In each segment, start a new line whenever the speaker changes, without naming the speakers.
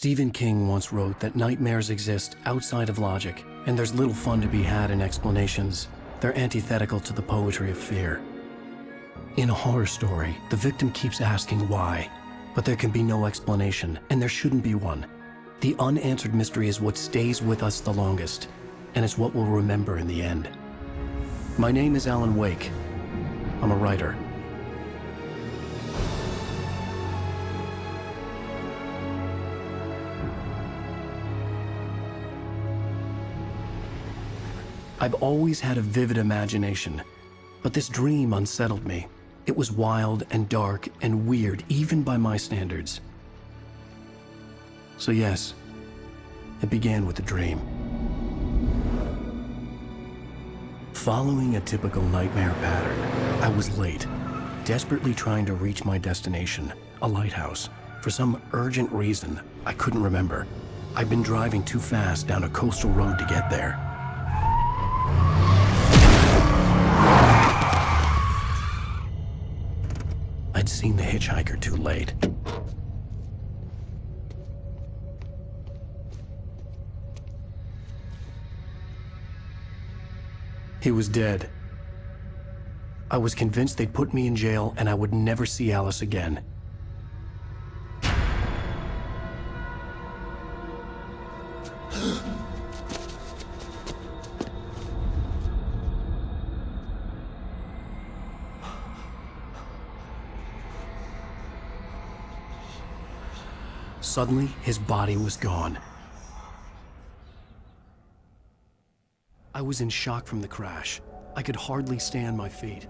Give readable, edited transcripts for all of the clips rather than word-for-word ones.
Stephen King once wrote that nightmares exist outside of logic, and there's little fun to be had in explanations. They're antithetical to the poetry of fear. In a horror story, the victim keeps asking why, but there can be no explanation, and there shouldn't be one. The unanswered mystery is what stays with us the longest, and it's what we'll remember in the end. My name is Alan Wake. I'm a writer. I've always had a vivid imagination, but this dream unsettled me. It was wild and dark and weird, even by my standards. So yes, it began with a dream. Following a typical nightmare pattern, I was late, desperately trying to reach my destination, a lighthouse. For some urgent reason, I couldn't remember. I'd been driving too fast down a coastal road to get there. I'd seen the hitchhiker too late. He was dead. I was convinced they'd put me in jail and I would never see Alice again. Suddenly, his body was gone. I was in shock from the crash. I could hardly stay on my feet.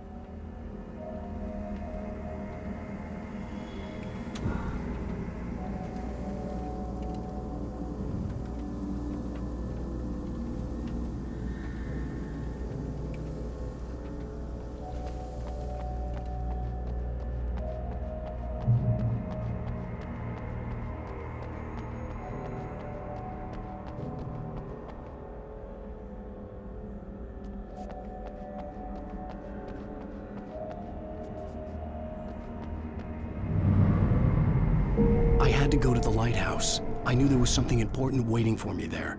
I had to go to the lighthouse. I knew there was something important waiting for me there.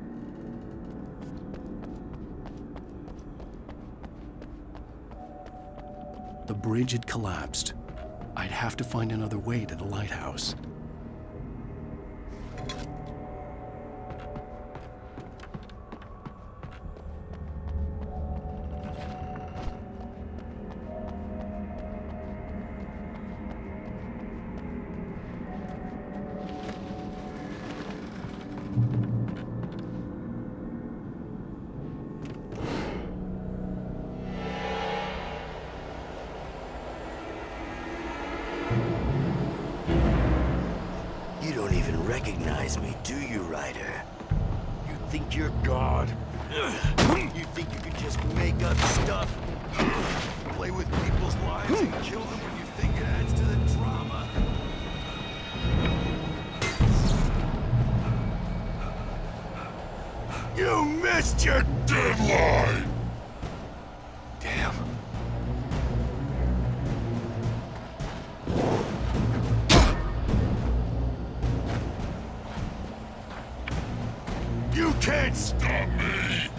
The bridge had collapsed. I'd have to find another way to the lighthouse.
You don't even recognize me, do you, Ryder? You think you're God? You think you can just make up stuff? Play with people's lives and kill them when you think it adds to the drama? You missed your deadline! Damn. You can't stop me!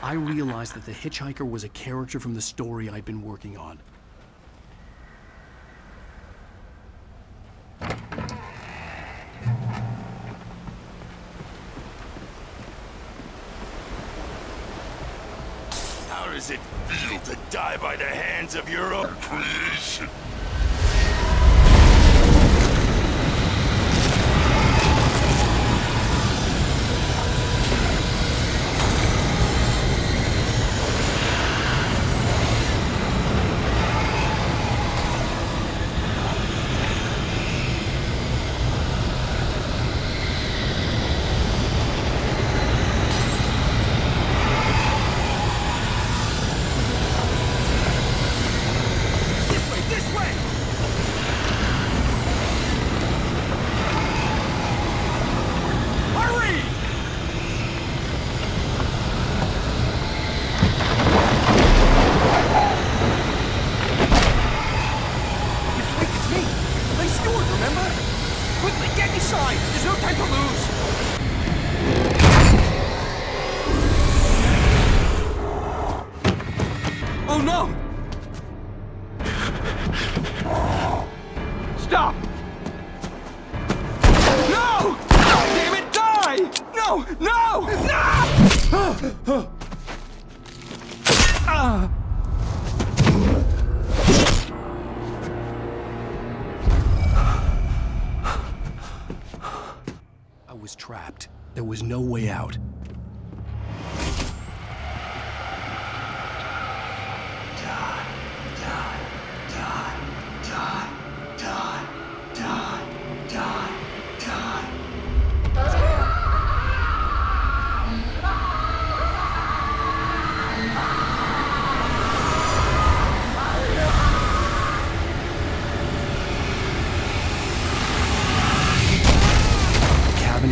I realized that the hitchhiker was a character from the story I'd been working on.
How does it feel to die by the hands of your own creation? This way!
No! No! No!
I was trapped. There was no way out.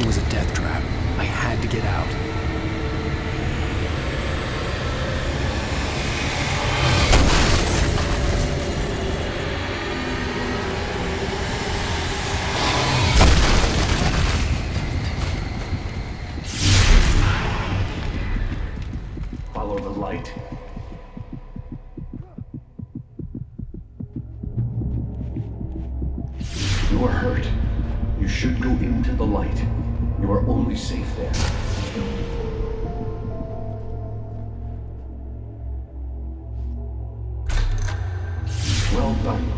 Was a death trap. I had to get out. Follow the light. You are hurt. You should go into the light. You are only safe there. Well done.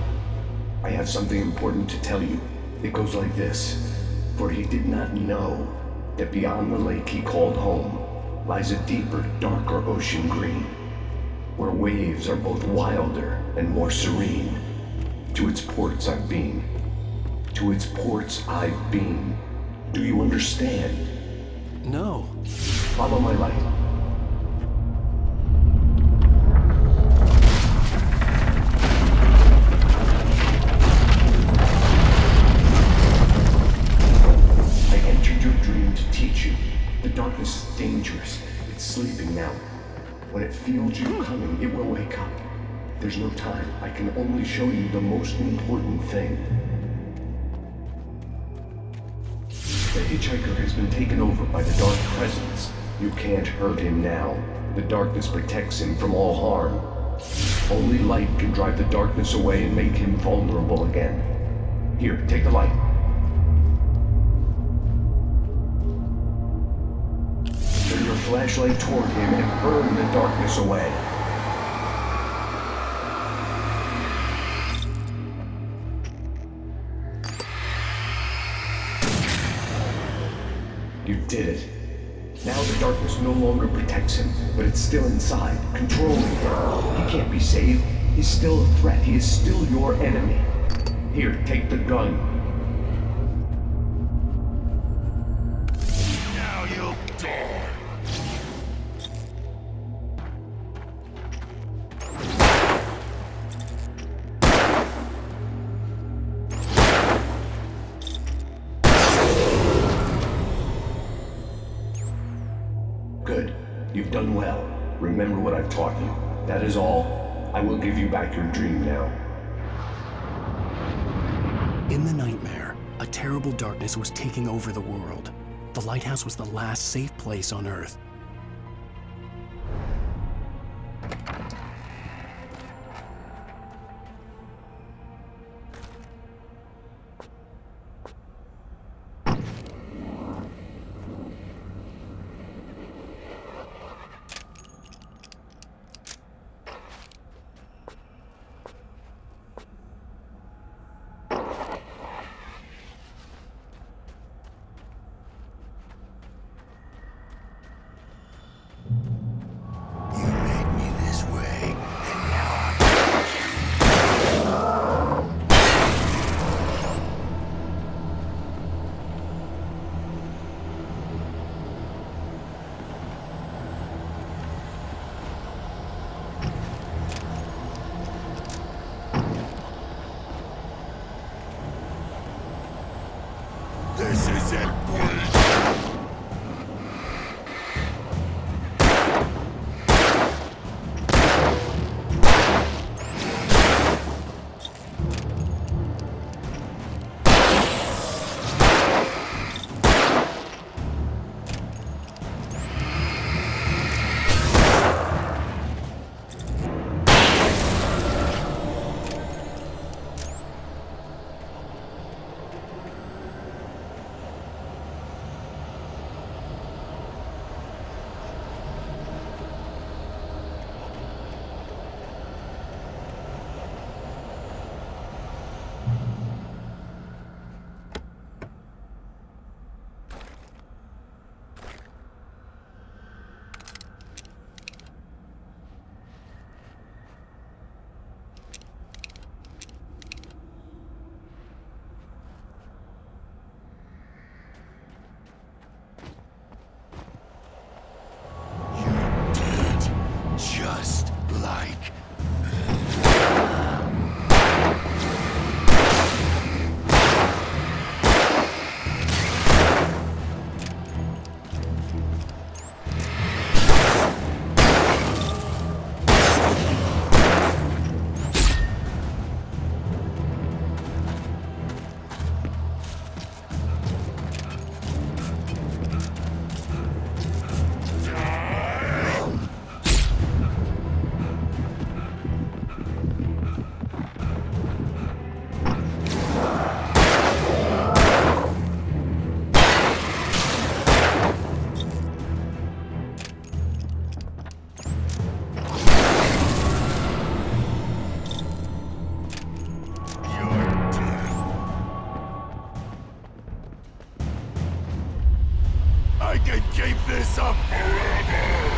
I have something important to tell you. It goes like this. For he did not know that beyond the lake he called home lies a deeper, darker ocean green, where waves are both wilder and more serene. To its ports I've been. To its ports I've been. Do you understand? No. Follow my light. I entered your dream to teach you. The darkness is dangerous. It's sleeping now. When it feels you coming, it will wake up. There's no time. I can only show you the most important thing. The hitchhiker has been taken over by the dark presence. You can't hurt him now. The darkness protects him from all harm. Only light can drive the darkness away and make him vulnerable again. Here, take the light. Turn your flashlight toward him and burn the darkness away. You did it. Now the darkness no longer protects him, but it's still inside, controlling him. He can't be saved. He's still a threat. He is still your enemy. Here, take the gun.
Now you'll die.
Good. You've done well. Remember what I've taught you. That is all. I will give you back your dream now. In the nightmare, a terrible darkness was taking over the world. The lighthouse was the last safe place on Earth.
keep this up forever!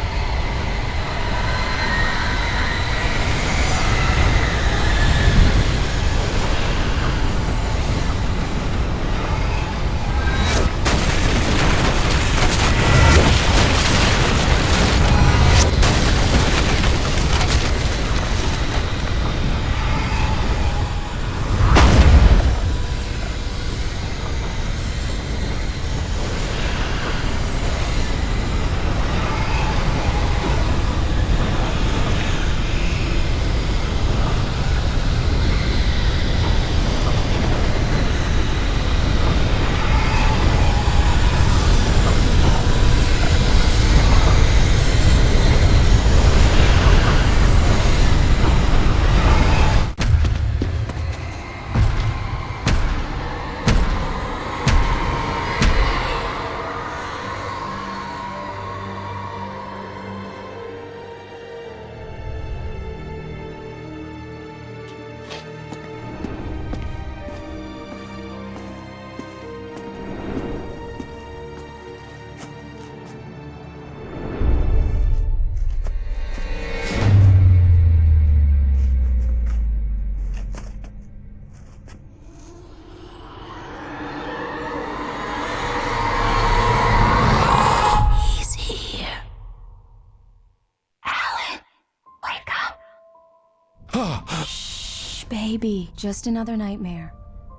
Baby, just another nightmare.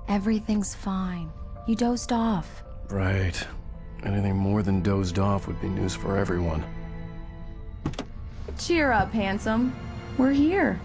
Everything's fine. You dozed off.
Right. Anything more than dozed off would be news for everyone.
Cheer up, handsome. We're here.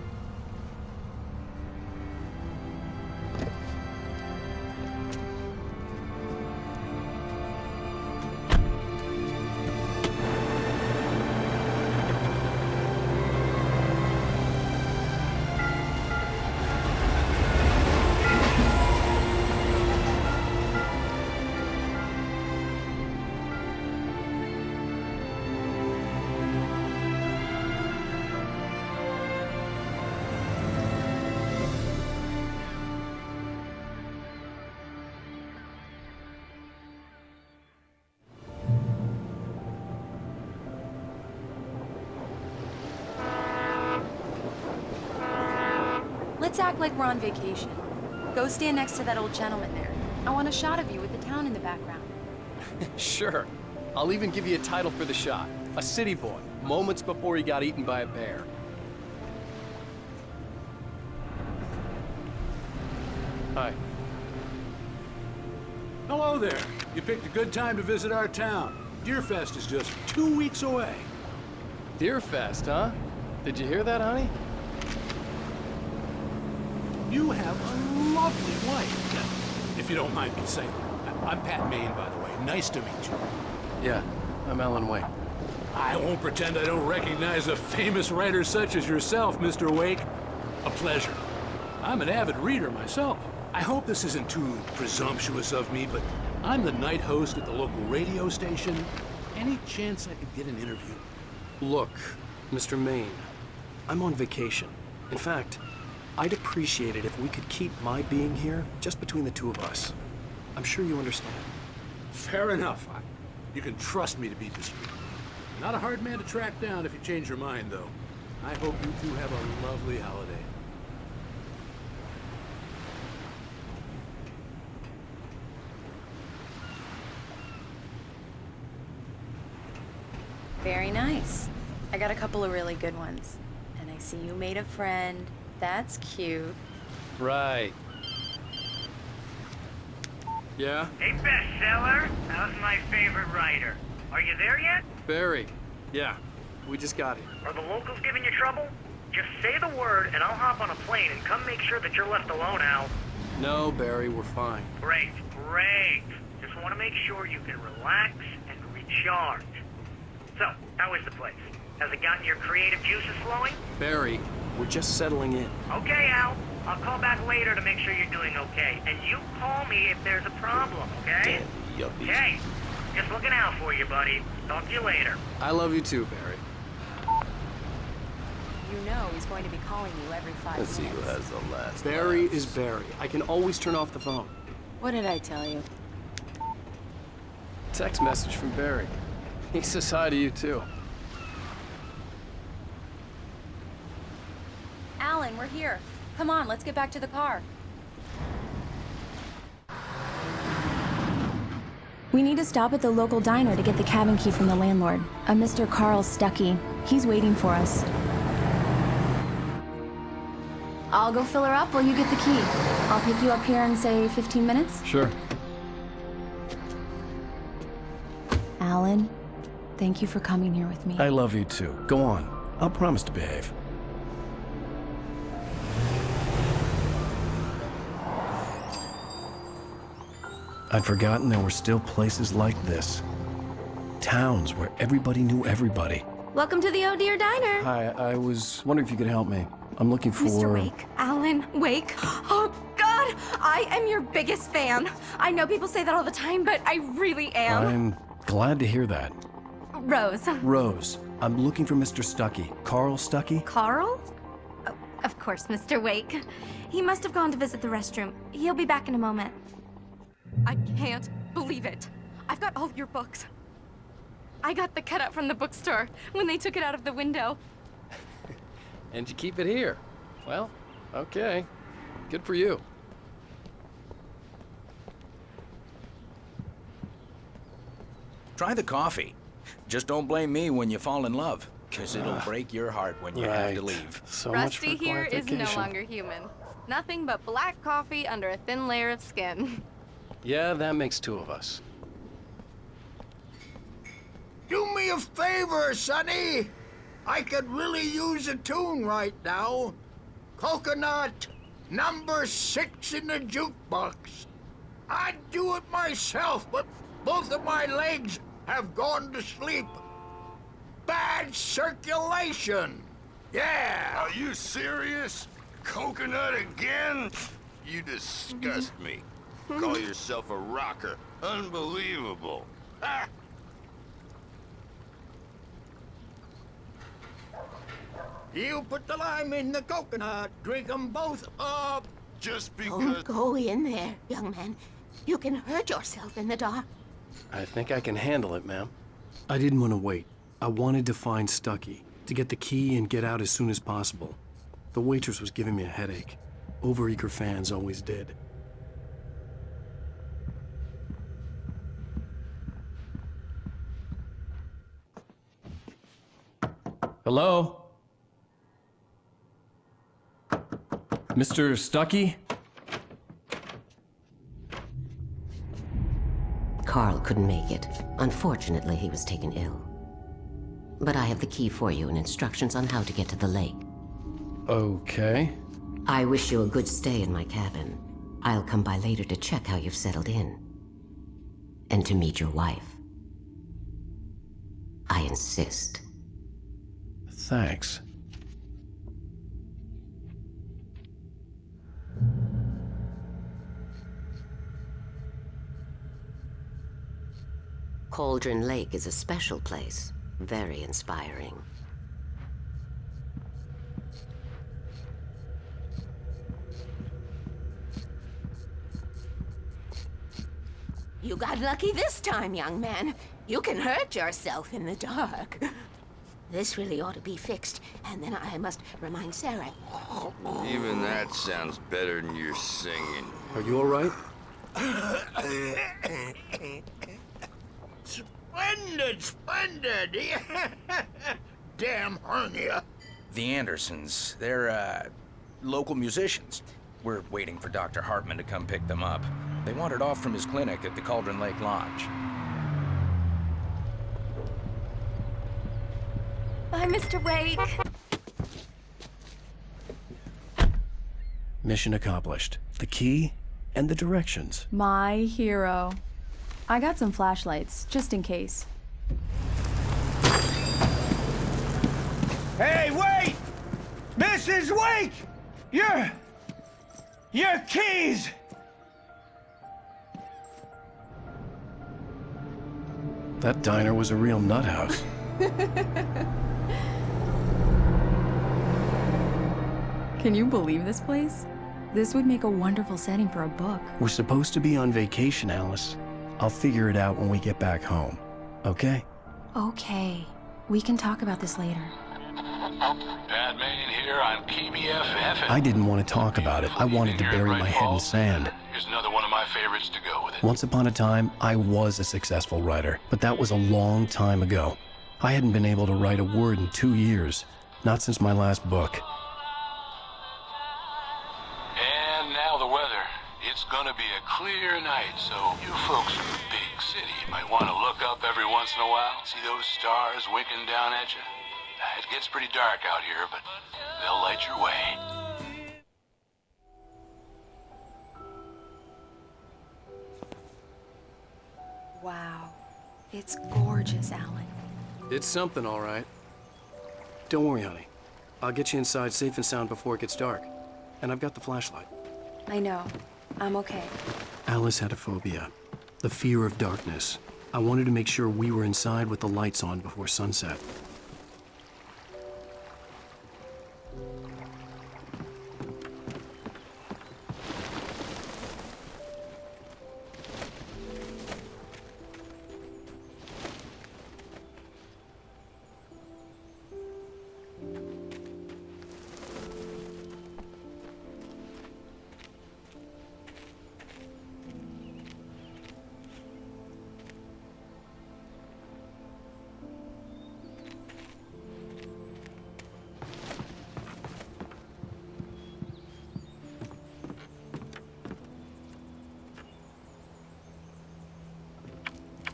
Let's act like we're on vacation. Go stand next to that old gentleman there. I want a shot of you with the town in the background.
Sure. I'll even give you a title for the shot. A city boy, moments before he got eaten by a bear. Hi.
Hello there. You picked a good time to visit our town. Deerfest is just 2 weeks away.
Deerfest, huh? Did you hear that, honey?
You have a lovely wife. If you don't mind me saying. I'm Pat Maine, by the way. Nice to meet you.
Yeah, I'm Alan Wake.
I won't pretend I don't recognize a famous writer such as yourself, Mr. Wake. A pleasure. I'm an avid reader myself. I hope this isn't too presumptuous of me, but I'm the night host at the local radio station. Any chance I could get an interview?
Look, Mr. Maine, I'm on vacation. In fact, I'd appreciate it if we could keep my being here just between the two of us. I'm sure you understand.
Fair enough. You can trust me to be discreet. Not a hard man to track down if you change your mind, though. I hope you two have a lovely holiday.
Very nice. I got a couple of really good ones. And I see you made a friend. That's cute.
Right. Yeah?
Hey, bestseller. How's my favorite writer? Are you there yet?
Barry. Yeah, we just got here.
Are the locals giving you trouble? Just say the word and I'll hop on a plane and come make sure that you're left alone, Al.
No, Barry, we're fine.
Great, great. Just want to make sure you can relax and recharge. So, how is the place? Has it gotten your creative juices flowing?
Barry, we're just settling in.
Okay, Al. I'll call back later to make sure you're doing okay. And you call me if there's a problem, okay?
Damn yuppies.
Okay. Just looking out for you, buddy. Talk to you later.
I love you too, Barry.
You know he's going to be calling you every 5 minutes.
Let's see who has the last
Barry
laugh.
is Barry. I can always turn off the phone.
What did I tell you?
Text message from Barry. He says hi to you, too.
Alan, we're here. Come on, let's get back to the car.
We need to stop at the local diner to get the cabin key from the landlord, a Mr. Carl Stuckey. He's waiting for us. I'll go fill her up while you get the key. I'll pick you up here in, say, 15 minutes?
Sure.
Alan, thank you for coming here with me.
I love you too. Go on. I'll promise to behave. I'd forgotten there were still places like this. Towns where everybody knew everybody.
Welcome to the Oh Dear Diner.
Hi, I was wondering if you could help me. I'm looking for...
Mr. Wake. Alan Wake. Oh, God! I am your biggest fan. I know people say that all the time, but I really am.
I'm glad to hear that.
Rose.
Rose, I'm looking for Mr. Stuckey. Carl Stuckey?
Carl? Oh, of course, Mr. Wake. He must have gone to visit the restroom. He'll be back in a moment. I can't believe it. I've got all your books. I got the cutout from the bookstore when they took it out of the window.
And you keep it here. Well, okay. Good for you.
Try the coffee. Just don't blame me when you fall in love, because it'll break your heart when you have to leave.
So
Rusty
much for
here is no
qualification.
longer human. Nothing but black coffee under a thin layer of skin.
Yeah, that makes two of us.
Do me a favor, Sonny. I could really use a tune right now. Coconut, number 6 in the jukebox. I'd do it myself, but both of my legs have gone to sleep. Bad circulation. Yeah.
Are you serious? Coconut again? You disgust me. Call yourself a rocker. Unbelievable. Ha!
You put the lime in the coconut. Drink them both up.
Just
Don't
because...
go in there, young man. You can hurt yourself in the dark.
I think I can handle it, ma'am.
I didn't want to wait. I wanted to find Stuckey, to get the key and get out as soon as possible. The waitress was giving me a headache. Overeager fans always did. Hello? Mr. Stuckey?
Carl couldn't make it. Unfortunately, he was taken ill. But I have the key for you and instructions on how to get to the lake.
Okay.
I wish you a good stay in my cabin. I'll come by later to check how you've settled in. And to meet your wife. I insist.
Thanks.
Cauldron Lake is a special place. Very inspiring. You got lucky this time, young man. You can hurt yourself in the dark. This really ought to be fixed, and then I must remind Sarah.
Even that sounds better than your singing.
Are you all right?
Splendid, splendid. Damn hernia.
The Andersons, they're, local musicians. We're waiting for Dr. Hartman to come pick them up. They wandered off from his clinic at the Cauldron Lake Lodge.
Bye, Mr. Wake.
Mission accomplished. The key and the directions.
My hero. I got some flashlights, just in case.
Hey, wait! Mrs. Wake! Your keys!
That diner was a real nut house.
Can you believe this place? This would make a wonderful setting for a book.
We're supposed to be on vacation, Alice. I'll figure it out when we get back home. Okay?
Okay, we can talk about this later.
Pat Main here on KBFF.
I didn't want to talk about it. I wanted to bury my head in sand.
Here's another one of my favorites to go with it.
Once upon a time, I was a successful writer, but that was a long time ago. I hadn't been able to write a word in 2 years, not since my last book.
And now the weather. It's gonna be a clear night, so you folks in the big city might want to look up every once in a while, see those stars winking down at you. It gets pretty dark out here, but they'll light your way.
Wow. It's gorgeous, Alan.
It's something, all right. Don't worry, honey. I'll get you inside safe and sound before it gets dark. And I've got the flashlight.
I know. I'm okay.
Alice had a phobia, the fear of darkness. I wanted to make sure we were inside with the lights on before sunset.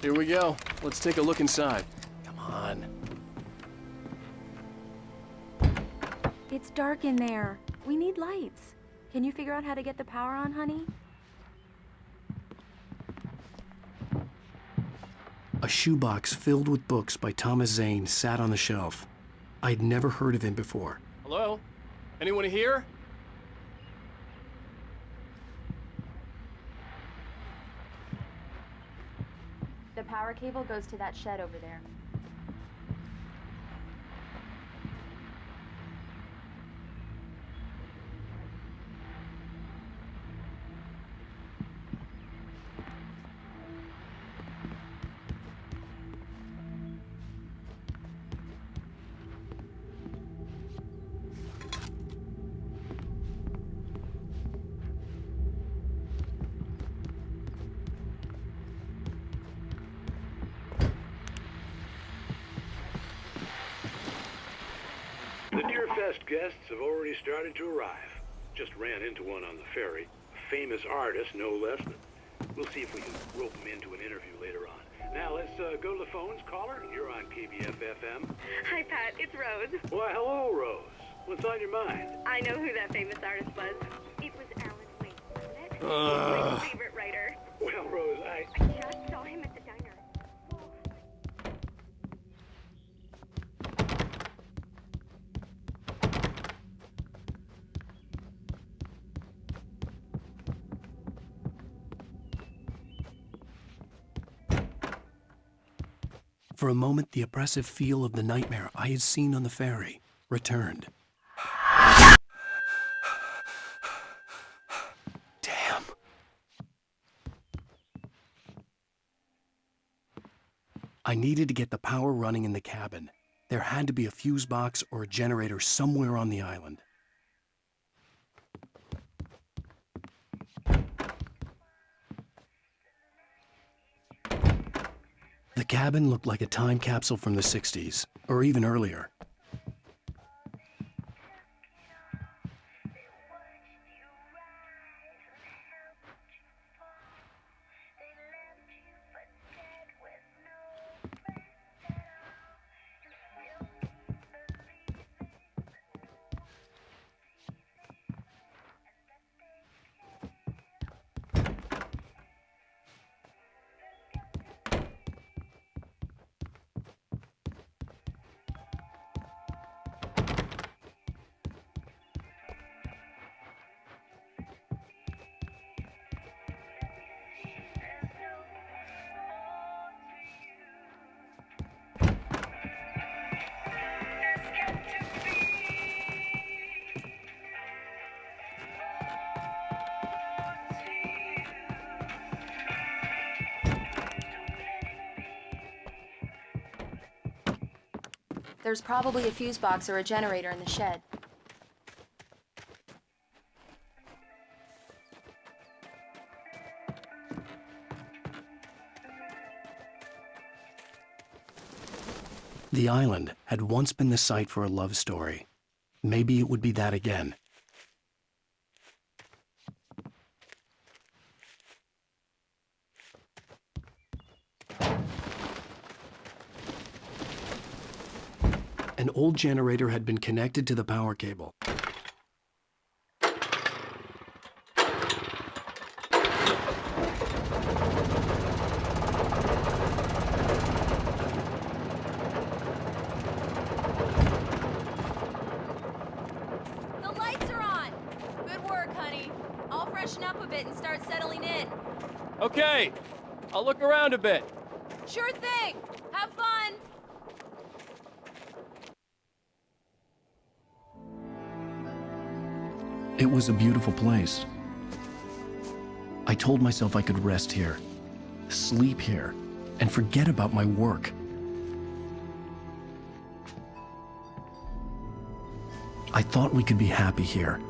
Here we go. Let's take a look inside. Come on.
It's dark in there. We need lights. Can you figure out how to get the power on, honey?
A shoebox filled with books by Thomas Zane sat on the shelf. I'd never heard of him before.
Hello? Anyone here?
The power cable goes to that shed over there.
The Deerfest guests have already started to arrive. Just ran into one on the ferry. A famous artist, no less. But we'll see if we can rope him into an interview later on. Now let's go to the phones. Caller, you're on KBF-FM.
Hi, Pat. It's Rose.
Why, hello, Rose. What's on your mind?
I know who that famous artist was. It was Alan Uwaiku, wasn't it? My favorite writer.
Well, Rose,
I just saw him at the diner.
For a moment, the oppressive feel of the nightmare I had seen on the ferry returned. Damn. I needed to get the power running in the cabin. There had to be a fuse box or a generator somewhere on the island. The cabin looked like a time capsule from the 60s, or even earlier.
There's probably a fuse box or a generator in the shed.
The island had once been the site for a love story. Maybe it would be that again. An old generator had been connected to the power cable.
The lights are on! Good work, honey. I'll freshen up a bit and start settling in.
Okay, I'll look around a bit.
Sure thing! Have fun!
It was a beautiful place. I told myself I could rest here, sleep here, and forget about my work. I thought we could be happy here.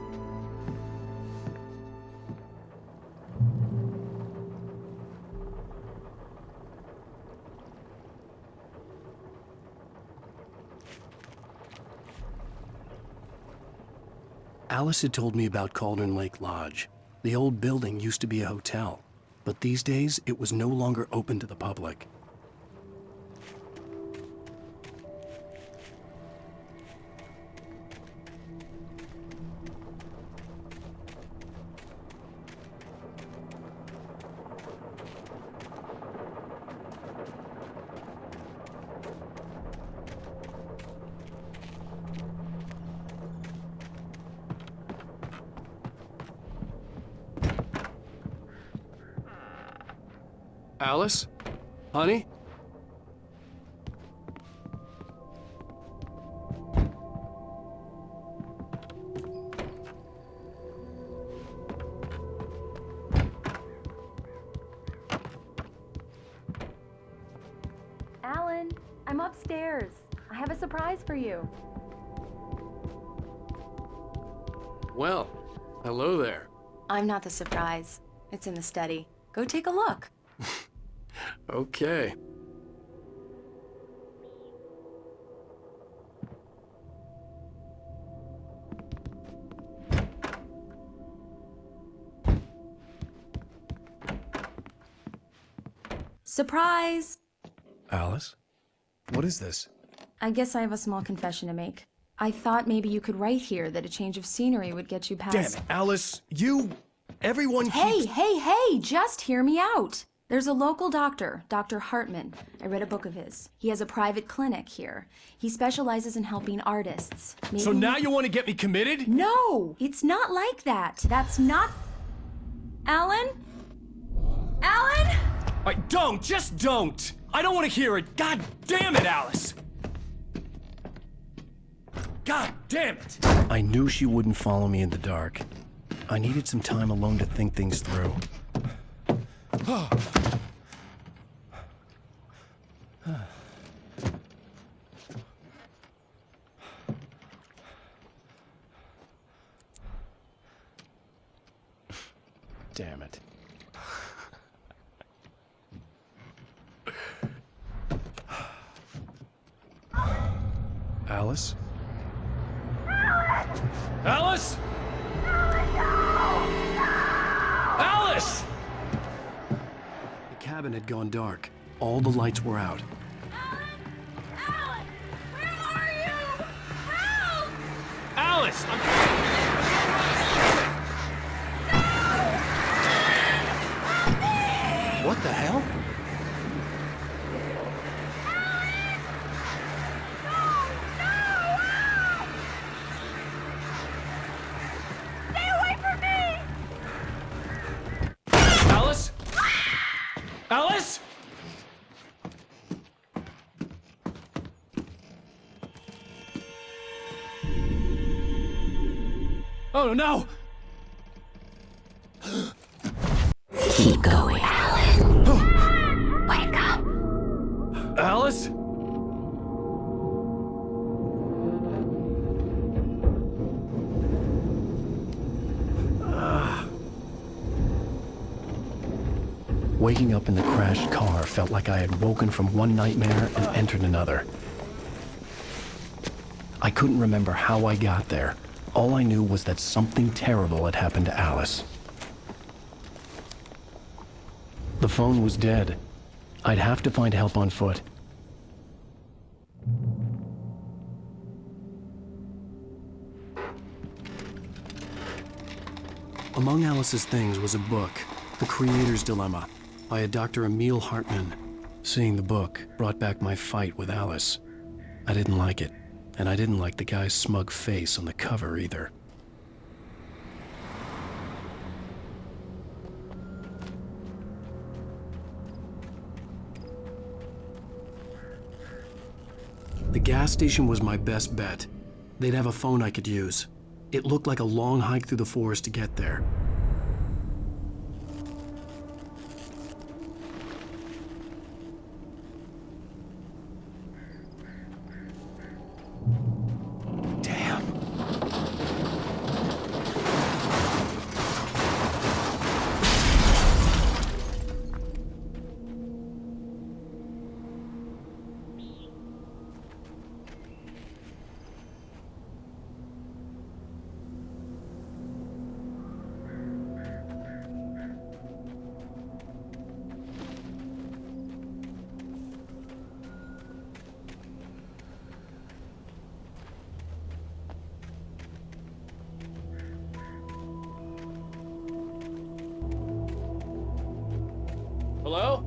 Alice had told me about Cauldron Lake Lodge. The old building used to be a hotel, but these days it was no longer open to the public.
Alice? Honey?
Alan, I'm upstairs. I have a surprise for you.
Well, hello there.
I'm not the surprise. It's in the study. Go take a look.
Okay.
Surprise!
Alice? What is this?
I guess I have a small confession to make. I thought maybe you could write here that a change of scenery would get you past—
Damn it, Alice! Everyone keeps—
Hey, just hear me out! There's a local doctor, Dr. Hartman. I read a book of his. He has a private clinic here. He specializes in helping artists.
So now you want to get me committed?
No! It's not like that. That's not— Alan? Alan?
Just don't! I don't want to hear it! God damn it, Alice! God damn it! I knew she wouldn't follow me in the dark. I needed some time alone to think things through. Damn it. Alice? Alice? Alice!
The cabin had gone dark. All the lights were out.
Alan! Where are you? Help!
Alice!
What the hell?
Stay away from me!
Alice? Alice? Oh no!
Keep going, Alan. Wake up.
Alice? Waking up in the crashed car felt like I had woken from one nightmare and entered another. I couldn't remember how I got there. All I knew was that something terrible had happened to Alice. The phone was dead. I'd have to find help on foot. Among Alice's things was a book, The Creator's Dilemma, by a Dr. Emil Hartman. Seeing the book brought back my fight with Alice. I didn't like it, and I didn't like the guy's smug face on the cover either. The gas station was my best bet. They'd have a phone I could use. It looked like a long hike through the forest to get there.
Hello?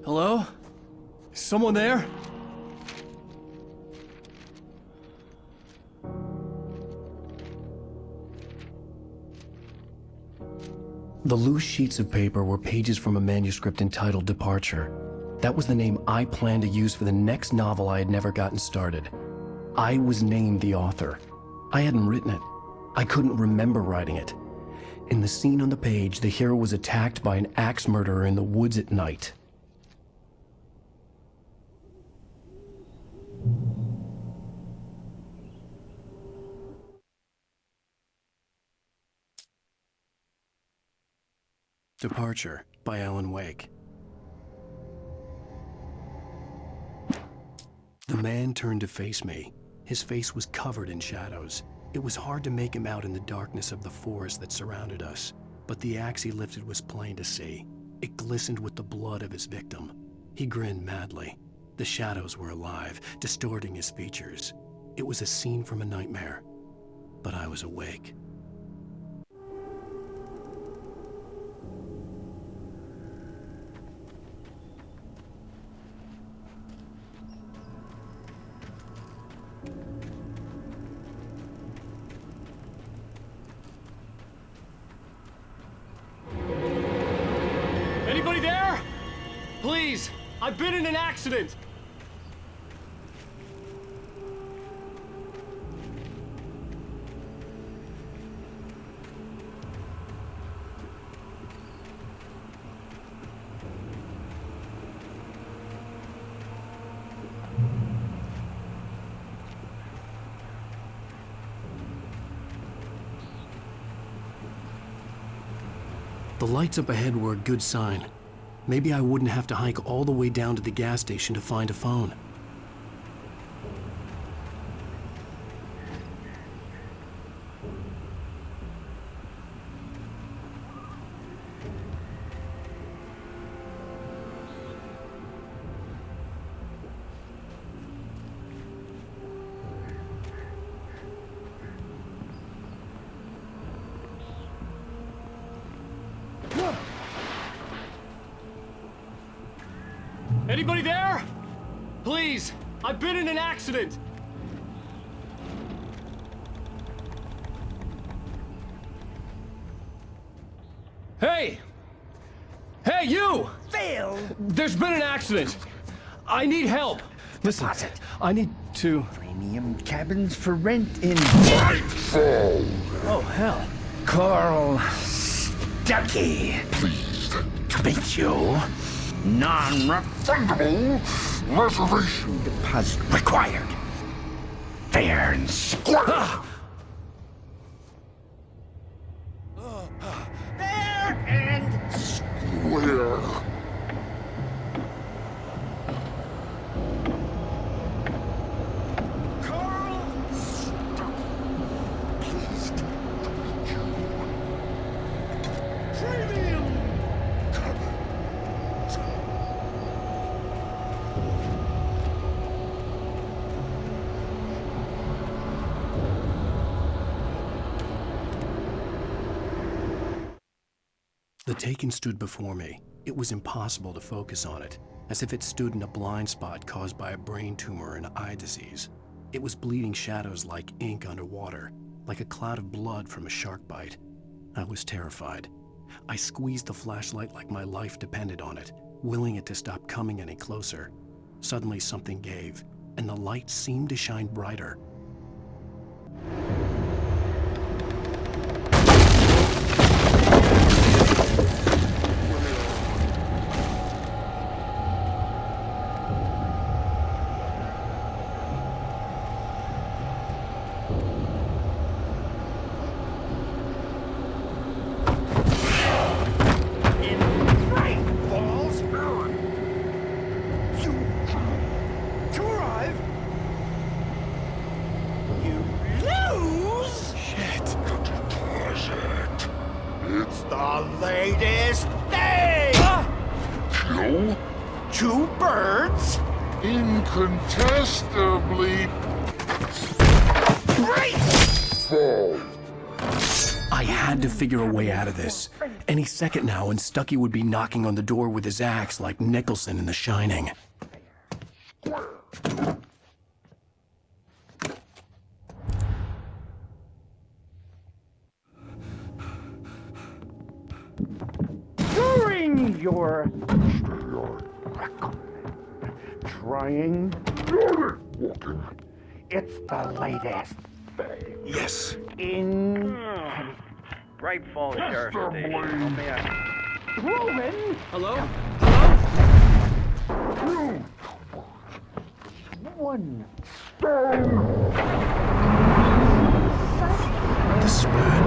Hello? Is someone there? The loose sheets of paper were pages from a manuscript entitled Departure. That was the name I planned to use for the next novel I had never gotten started. I was named the author. I hadn't written it. I couldn't remember writing it. In the scene on the page, the hero was attacked by an axe murderer in the woods at night. Departure by Alan Wake. The man turned to face me. His face was covered in shadows. It was hard to make him out in the darkness of the forest that surrounded us, but the axe he lifted was plain to see. It glistened with the blood of his victim. He grinned madly. The shadows were alive, distorting his features. It was a scene from a nightmare, but I was awake.
Anybody there? Please, I've been in an accident.
The lights up ahead were a good sign. Maybe I wouldn't have to hike all the way down to the gas station to find a phone.
Anybody there? Please, I've been in an accident. Hey! Hey, you!
Phil!
There's been an accident. I need help.
Listen, I need to...
Premium cabins for rent in Brightfall.
Oh, hell.
Carl Stuckey. Pleased to meet you. Non-refundable reservation deposit required.
fair and square.
Fair and
Square.
The Taken stood before me. It was impossible to focus on it, as if it stood in a blind spot caused by a brain tumor and eye disease. It was bleeding shadows like ink underwater, like a cloud of blood from a shark bite. I was terrified. I squeezed the flashlight like my life depended on it, willing it to stop coming any closer. Suddenly something gave, and the light seemed to shine brighter.
latest thing! Two birds?
Incontestably fall.
I had to figure a way out of this. Any second now, and Stucky would be knocking on the door with his axe like Nicholson in The Shining.
During your trying walking, it's the latest thing.
Yes.
In
Braight-Fall's Sheriff Station. Help me out.
proven.
Hello?
One stone.
The spread.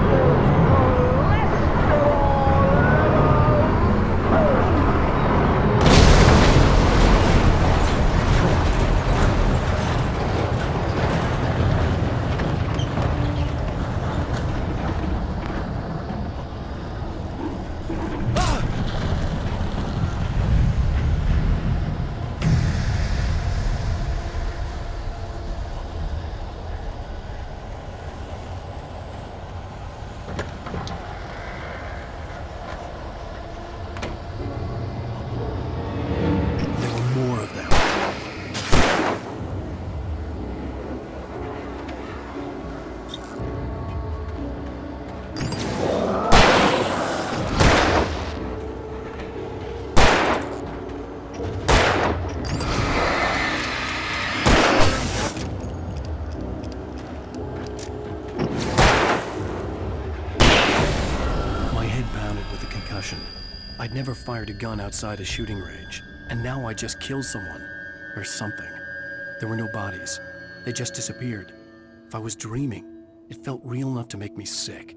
I'd never fired a gun outside a shooting range, and now I just killed someone. Or something. There were no bodies. They just disappeared. If I was dreaming, it felt real enough to make me sick.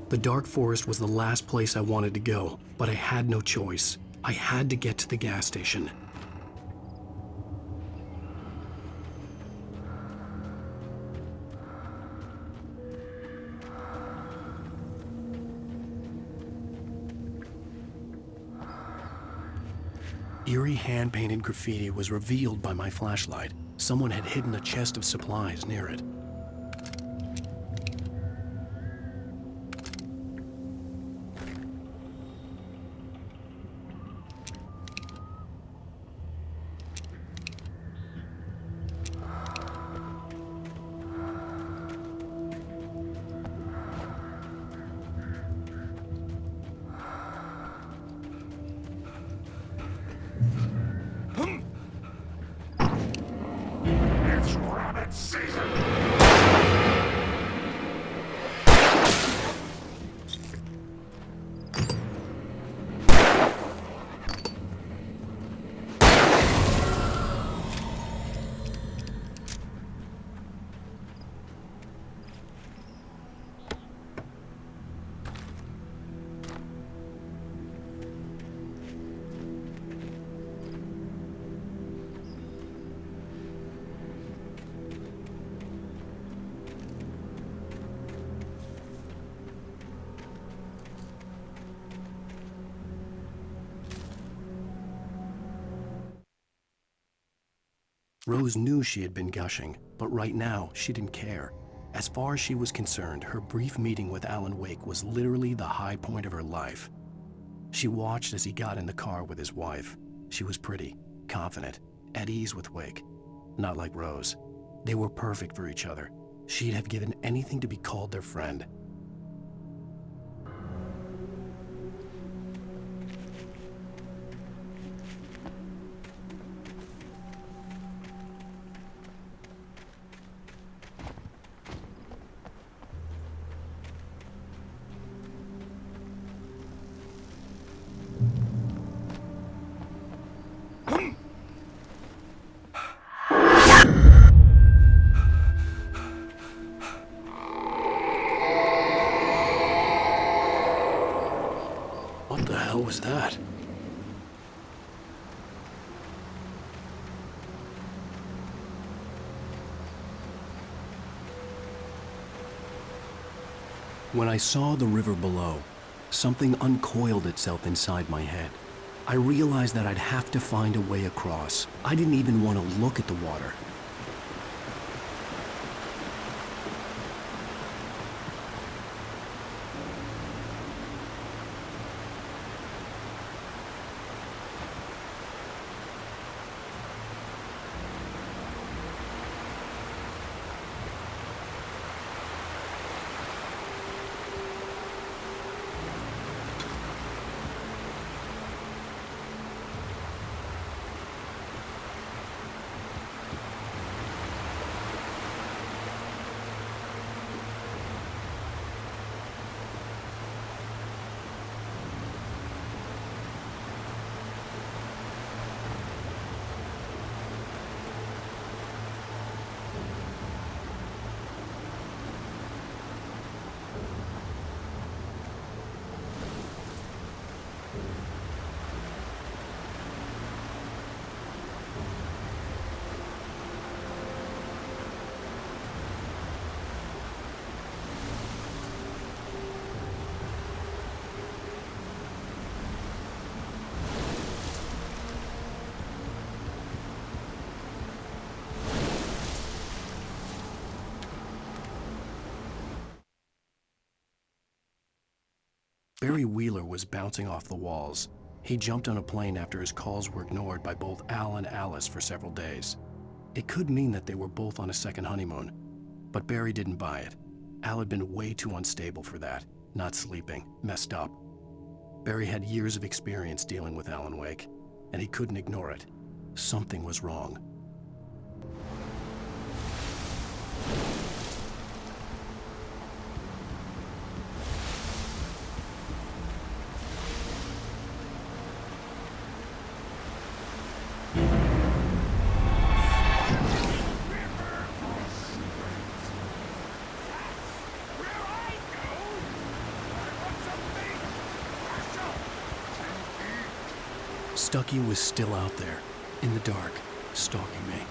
The dark forest was the last place I wanted to go, but I had no choice. I had to get to the gas station. Eerie hand-painted graffiti was revealed by my flashlight. Someone had hidden a chest of supplies near it.
season.
Rose knew she had been gushing, but right now, she didn't care. As far as she was concerned, her brief meeting with Alan Wake was literally the high point of her life. She watched as he got in the car with his wife. She was pretty, confident, at ease with Wake. Not like Rose. They were perfect for each other. She'd have given anything to be called their friend. What the hell was that? When I saw the river below, something uncoiled itself inside my head. I realized that I'd have to find a way across. I didn't even want to look at the water. Barry Wheeler was bouncing off the walls. He jumped on a plane after his calls were ignored by both Al and Alice for several days. It could mean that they were both on a second honeymoon, but Barry didn't buy it. Al had been way too unstable for that, not sleeping, messed up. Barry had years of experience dealing with Alan Wake, and he couldn't ignore it. Something was wrong. Stucky was still out there, in the dark, stalking me.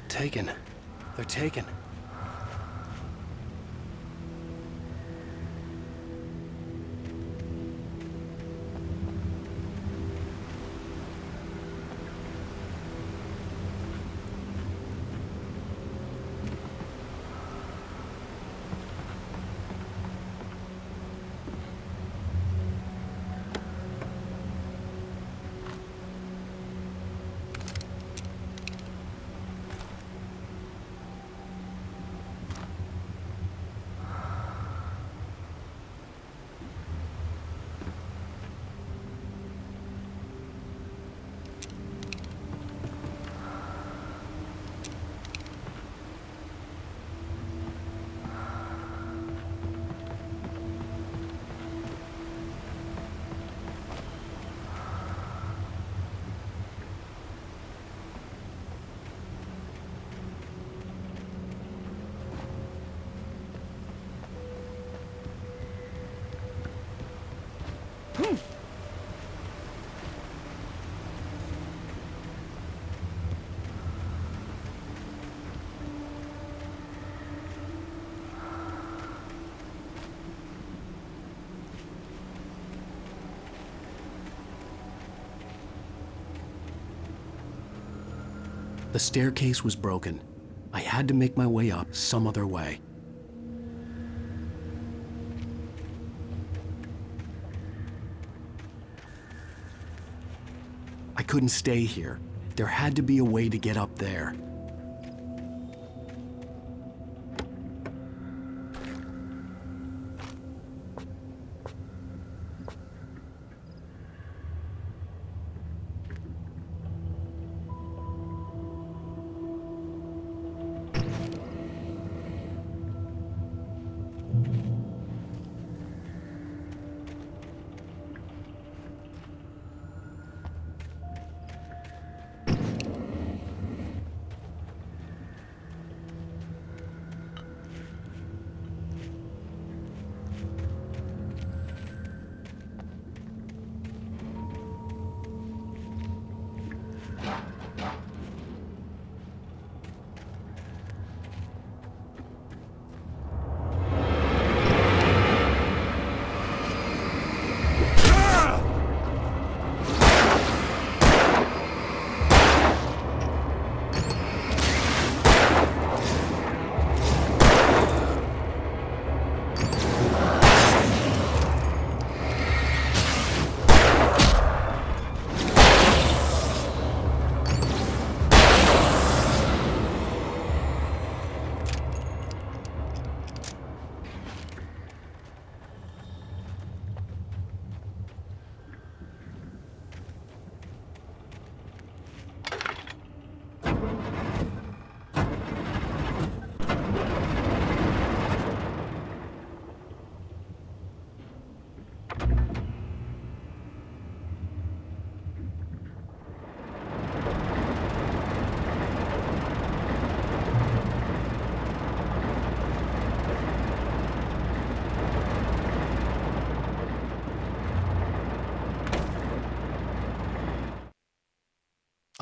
Taken. They're taken.
The staircase was broken. I had to make my way up some other way. I couldn't stay here. There had to be a way to get up there.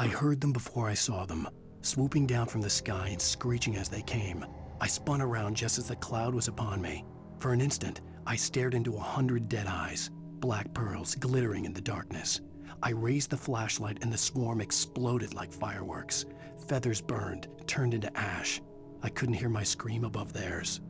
I heard them before I saw them, swooping down from the sky and screeching as they came. I spun around just as the cloud was upon me. For an instant, I stared into 100 dead eyes, black pearls glittering in the darkness. I raised the flashlight and the swarm exploded like fireworks. Feathers burned, turned into ash. I couldn't hear my scream above theirs.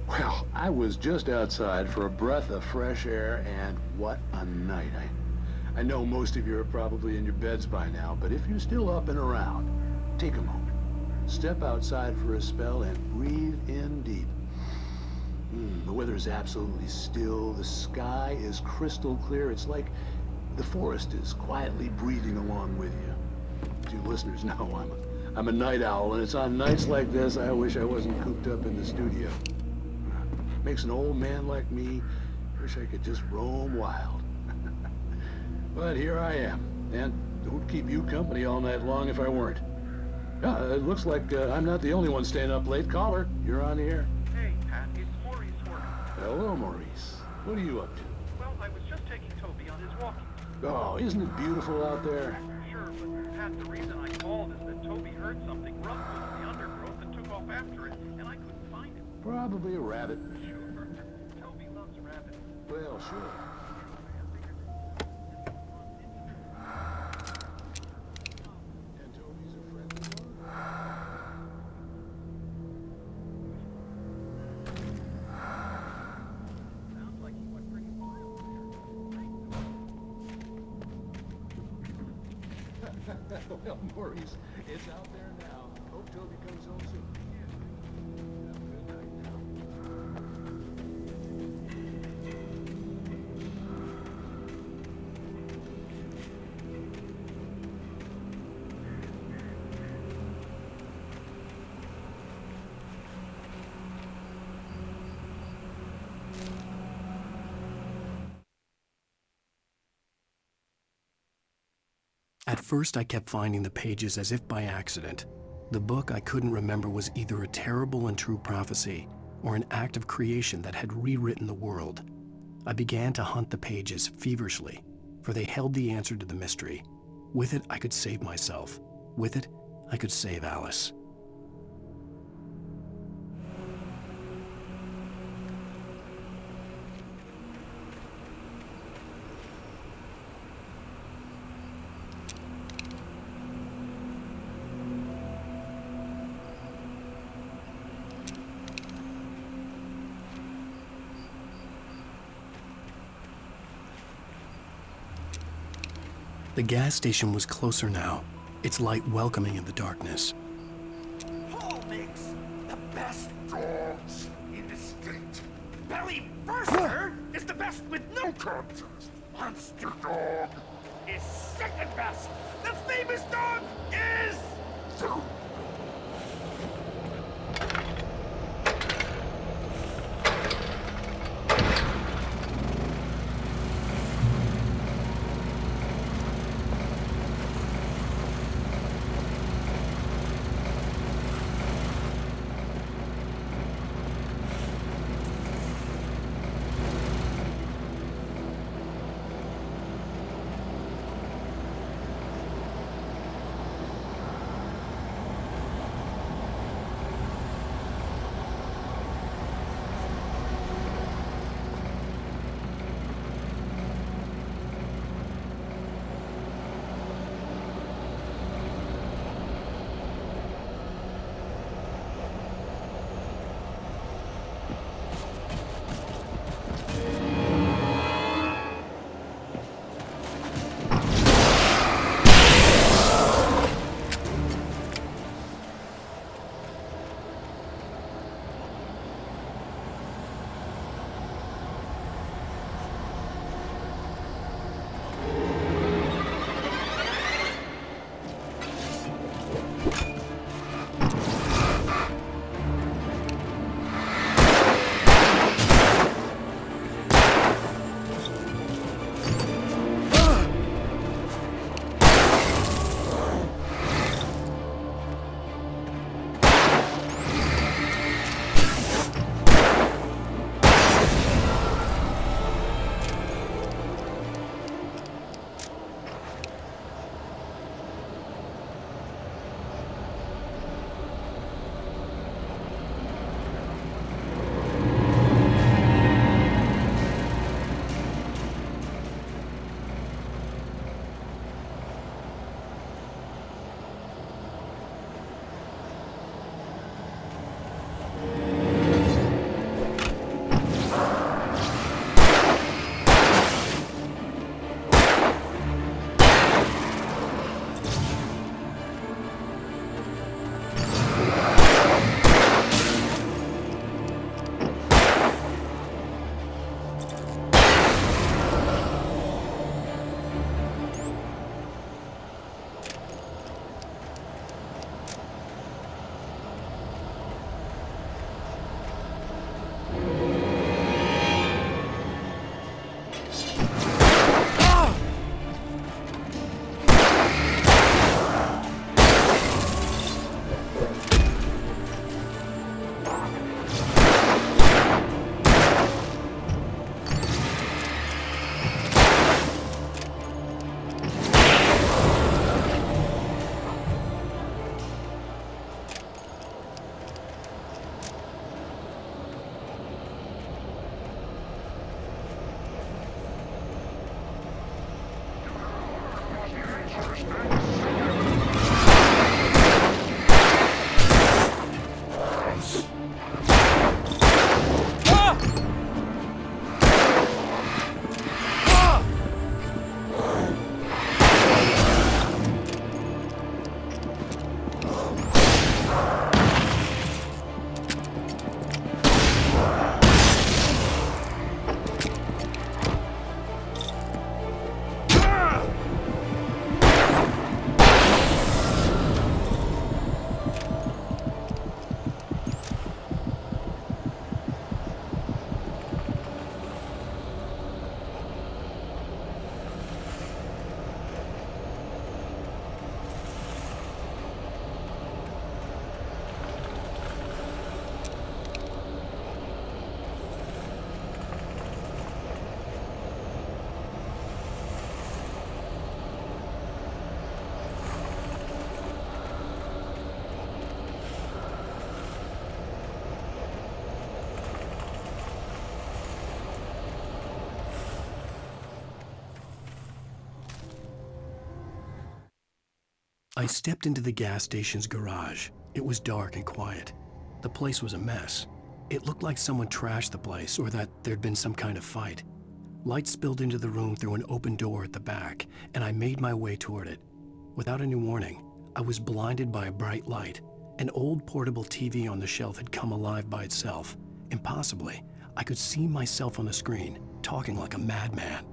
Well, I was just outside for a breath of fresh air, and what a night. I know most of you are probably in your beds by now, but if you're still up and around, take a moment. Step outside for a spell and breathe in deep. The weather is absolutely still. The sky is crystal clear. It's like the forest is quietly breathing along with you. As you listeners know, I'm a night owl, and it's on nights like this I wish I wasn't cooped up in the studio. Makes an old man like me wish I could just roam wild. But here I am, and it would keep you company all night long if I weren't. It looks like I'm not the only one staying up late. Caller, you're on the air.
Hey, Pat, it's Maurice Horton.
Hello, Maurice. What are you up to?
Well, I was just taking Toby on his walking.
Oh, isn't it beautiful out there?
Sure, but Pat, the reason I called is that Toby heard something ruffling in the undergrowth and took off after it, and I couldn't find it.
Probably a rabbit.
Sure. Toby loves rabbits.
Well, sure. And Toby's a friend of yours?
Sounds like he went pretty wild there.
Well, Maurice, it's out there now. Hope Toby comes home soon. Have a good night now.
At first, I kept finding the pages as if by accident. The book I couldn't remember was either a terrible and true prophecy or an act of creation that had rewritten the world. I began to hunt the pages feverishly, for they held the answer to the mystery. With it, I could save myself. With it, I could save Alice. The gas station was closer now, its light welcoming in the darkness.
Paul makes the best dogs in the street. Belly Burster is the best with no contest. Monster Dog is second best. The famous dog is...
I stepped into the gas station's garage. It was dark and quiet. The place was a mess. It looked like someone trashed the place or that there'd been some kind of fight. Light spilled into the room through an open door at the back, and I made my way toward it. Without any warning, I was blinded by a bright light. An old portable TV on the shelf had come alive by itself. Impossibly, I could see myself on the screen, talking like a madman.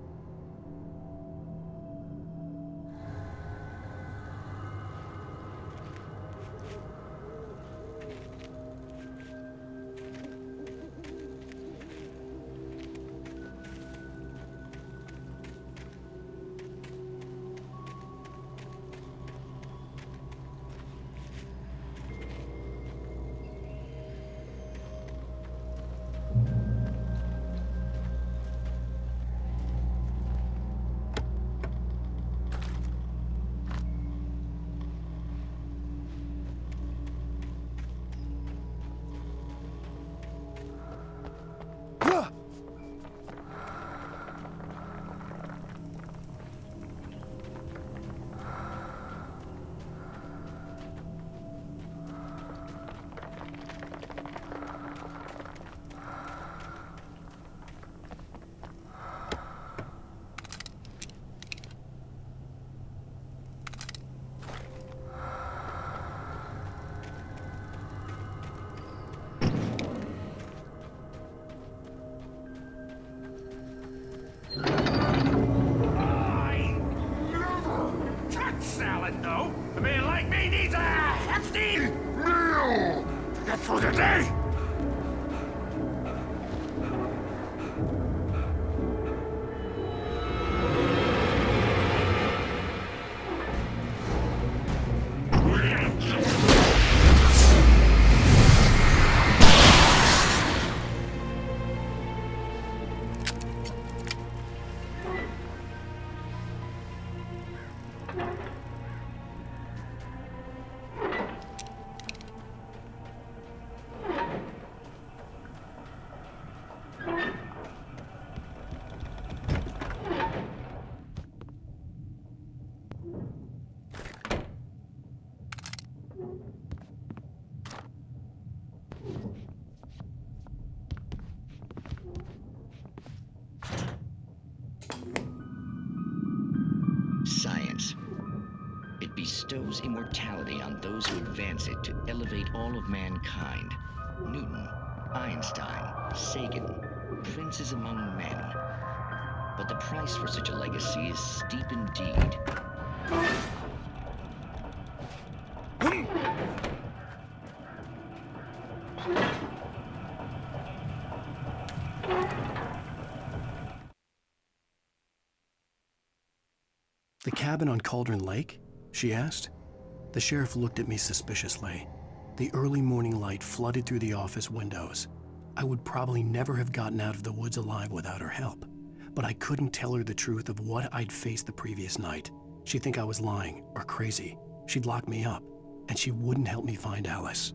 For the day!
Science. It bestows immortality on those who advance it to elevate all of mankind. Newton, Einstein, Sagan, princes among men. But the price for such a legacy is steep indeed.
The cabin on Cauldron Lake? She asked. The sheriff looked at me suspiciously. The early morning light flooded through the office windows. I would probably never have gotten out of the woods alive without her help, but I couldn't tell her the truth of what I'd faced the previous night. She'd think I was lying or crazy. She'd lock me up, and she wouldn't help me find Alice.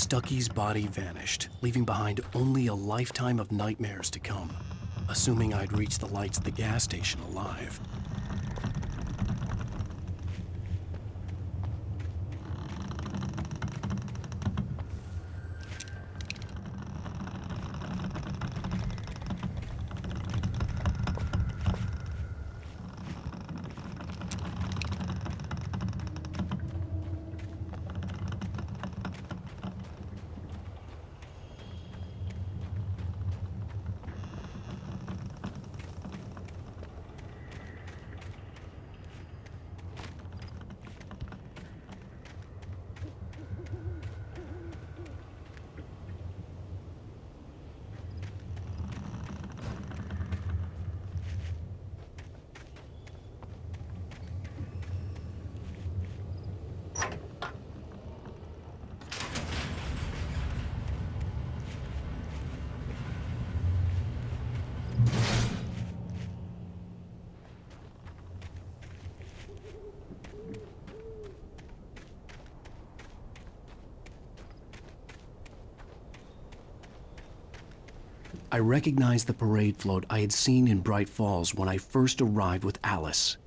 Stucky's body vanished, leaving behind only a lifetime of nightmares to come, assuming I'd reach the lights at the gas station alive. I recognized the parade float I had seen in Braight-Fall's when I first arrived with Alice.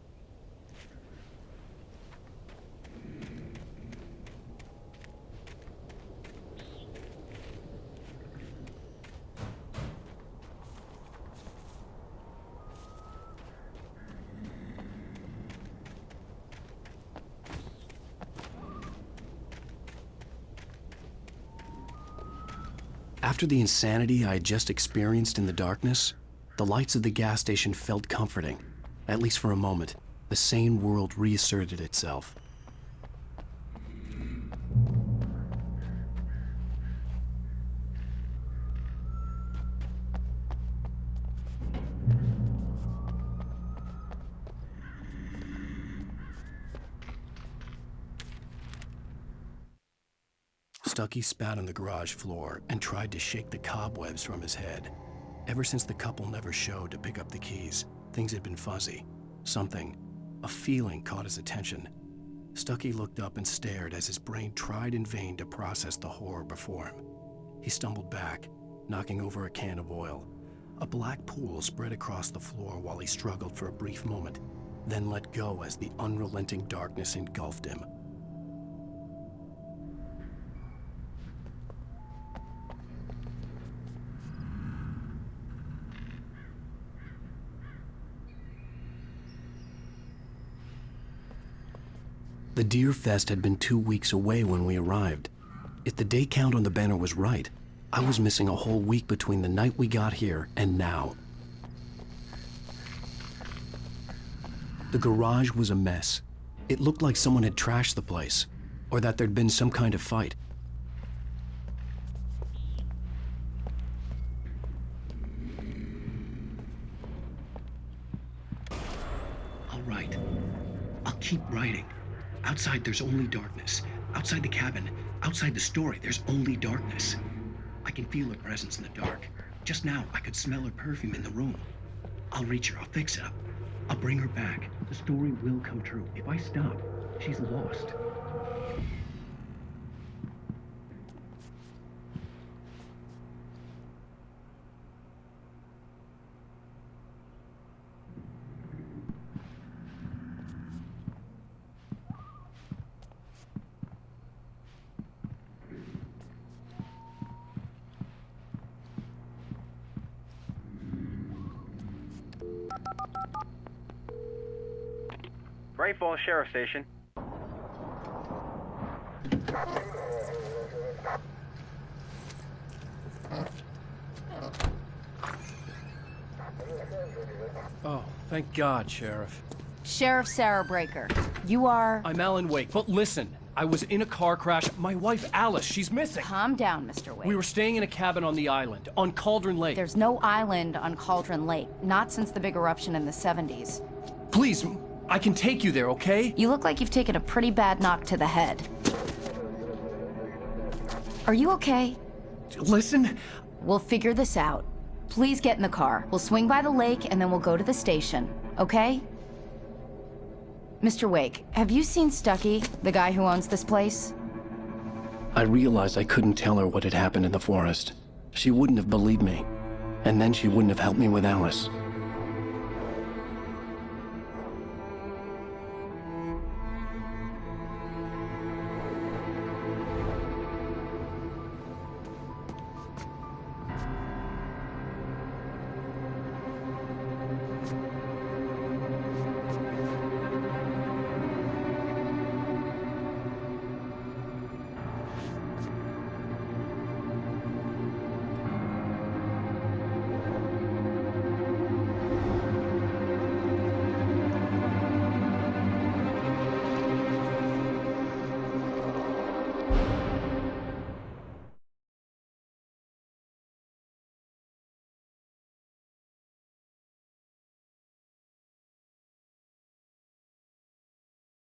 After the insanity I had just experienced in the darkness, the lights of the gas station felt comforting. At least for a moment, the sane world reasserted itself. Stucky spat on the garage floor and tried to shake the cobwebs from his head. Ever since the couple never showed to pick up the keys, things had been fuzzy. Something, a feeling, caught his attention. Stucky looked up and stared as his brain tried in vain to process the horror before him. He stumbled back, knocking over a can of oil. A black pool spread across the floor while he struggled for a brief moment, then let go as the unrelenting darkness engulfed him. The Deer Fest had been 2 weeks away when we arrived. If the day count on the banner was right, I was missing a whole week between the night we got here and now. The garage was a mess. It looked like someone had trashed the place, or that there'd been some kind of fight. All right, I'll keep writing. Outside, there's only darkness. Outside the cabin, outside the story, there's only darkness. I can feel her presence in the dark. Just now, I could smell her perfume in the room. I'll reach her, I'll fix it up. I'll bring her back. The story will come true. If I stop, she's lost.
Braight-Falls Sheriff Station.
Oh, thank God, Sheriff.
Sheriff Sarah Breaker. You are...
I'm Alan Wake, but listen. I was in a car crash. My wife, Alice, she's missing.
Calm down, Mr. Wake.
We were staying in a cabin on the island, on Cauldron Lake.
There's no island on Cauldron Lake. Not since the big eruption in the 70s.
Please, I can take you there, okay?
You look like you've taken a pretty bad knock to the head. Are you okay?
Listen.
We'll figure this out. Please get in the car. We'll swing by the lake and then we'll go to the station, okay? Mr. Wake, have you seen Stucky, the guy who owns this place?
I realized I couldn't tell her what had happened in the forest. She wouldn't have believed me. And then she wouldn't have helped me with Alice.